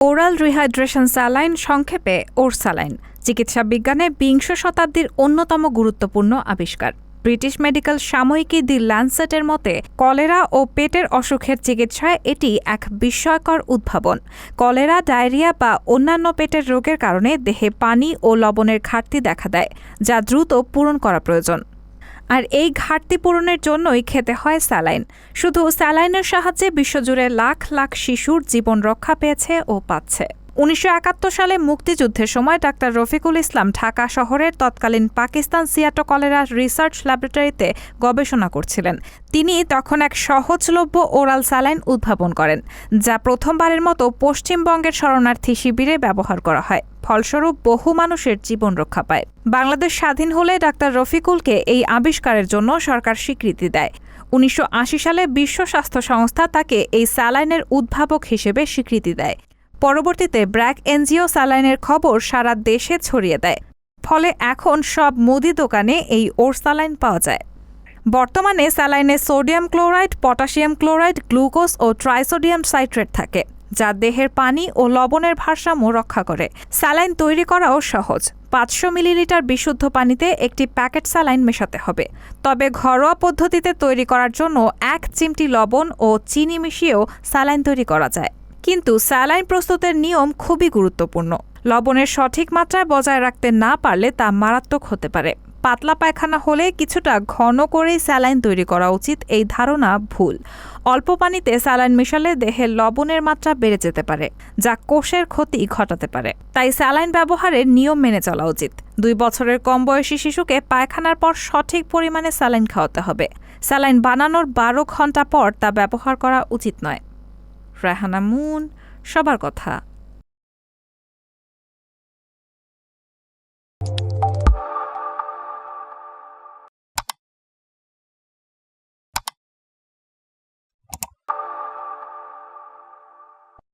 Oral rehydration saline, সংক্ষেপে ORSaline, চিকিৎসা বিজ্ঞানে বিংশ শতাব্দীর অন্যতম গুরুত্বপূর্ণ আবিষ্কার। ব্রিটিশ মেডিকেল সাময়িকী দি ল্যান্সেটের মতে কলেরা ও পেটের অসুখের চিকিৎসায় এটি এক বিস্ময়কর উদ্ভাবন। কলেরা, ডায়রিয়া বা অন্যান্য পেটের রোগের কারণে দেহে পানি ও লবণের ঘাটতি দেখা দেয়, যা দ্রুত পূরণ করা প্রয়োজন। আর এই ঘাটতি পূরণের জন্যই খেতে হয় স্যালাইন। শুধু স্যালাইনের সাহায্যে বিশ্বজুড়ে লাখ লাখ শিশুর জীবন রক্ষা পেয়েছে ও পাচ্ছে। ১৯৭১ সালে মুক্তিযুদ্ধের সময় ডাক্তার রফিকুল ইসলাম ঢাকা শহরের তৎকালীন পাকিস্তান সিয়াটো কলেরা রিসার্চ ল্যাবরেটরিতে গবেষণা করছিলেন। তিনি তখন এক সহজলভ্য ওরাল স্যালাইন উদ্ভাবন করেন, যা প্রথমবারের মতো পশ্চিমবঙ্গের শরণার্থী শিবিরে ব্যবহার করা হয়। ফলস্বরূপ বহু মানুষের জীবন রক্ষা পায়। বাংলাদেশ স্বাধীন হলে ডাক্তার রফিকুলকে এই আবিষ্কারের জন্য সরকার স্বীকৃতি দেয়। ১৯৮০ সালে বিশ্ব স্বাস্থ্য সংস্থা তাকে এই স্যালাইনের উদ্ভাবক হিসেবে স্বীকৃতি দেয়। পরবর্তীতে ব্র্যাক এনজিও স্যালাইনের খবর সারা দেশে ছড়িয়ে দেয়। ফলে এখন সব মুদি দোকানে এই ওরস্যালাইন পাওয়া যায়। বর্তমানে স্যালাইনে sodium chloride, potassium chloride, glucose ও ট্রাইসোডিয়াম সাইট্রেট থাকে, যা দেহের পানি ও লবণের ভারসাম্য রক্ষা করে। স্যালাইন তৈরি করাও সহজ। ৫০০ মিলিলিটার বিশুদ্ধ পানিতে একটি প্যাকেট স্যালাইন মেশাতে হবে। তবে ঘরোয়া পদ্ধতিতে তৈরি করার জন্য ১ চিমটি লবণ ও চিনি মিশিয়েও স্যালাইন তৈরি করা যায়। কিন্তু স্যালাইন প্রস্তুতের নিয়ম খুবই গুরুত্বপূর্ণ। লবণের সঠিক মাত্রায় বজায় রাখতে না পারলে তা মারাত্মক হতে পারে। পাতলা পায়খানা হলে কিছুটা ঘন করেই স্যালাইন তৈরি করা উচিত, এই ধারণা ভুল। অল্প পানিতে স্যালাইন মেশালে দেহে লবণের মাত্রা বেড়ে যেতে পারে, যা কোষের ক্ষতি ঘটাতে পারে। তাই স্যালাইন ব্যবহারের নিয়ম মেনে চলা উচিত। ২ বছরের কম বয়সী শিশুকে পায়খানার পর সঠিক পরিমাণে স্যালাইন খাওয়াতে হবে। স্যালাইন বানানোর ১২ ঘণ্টা পর তা ব্যবহার করা উচিত নয়। রায়হানা মুন, সবার কথা।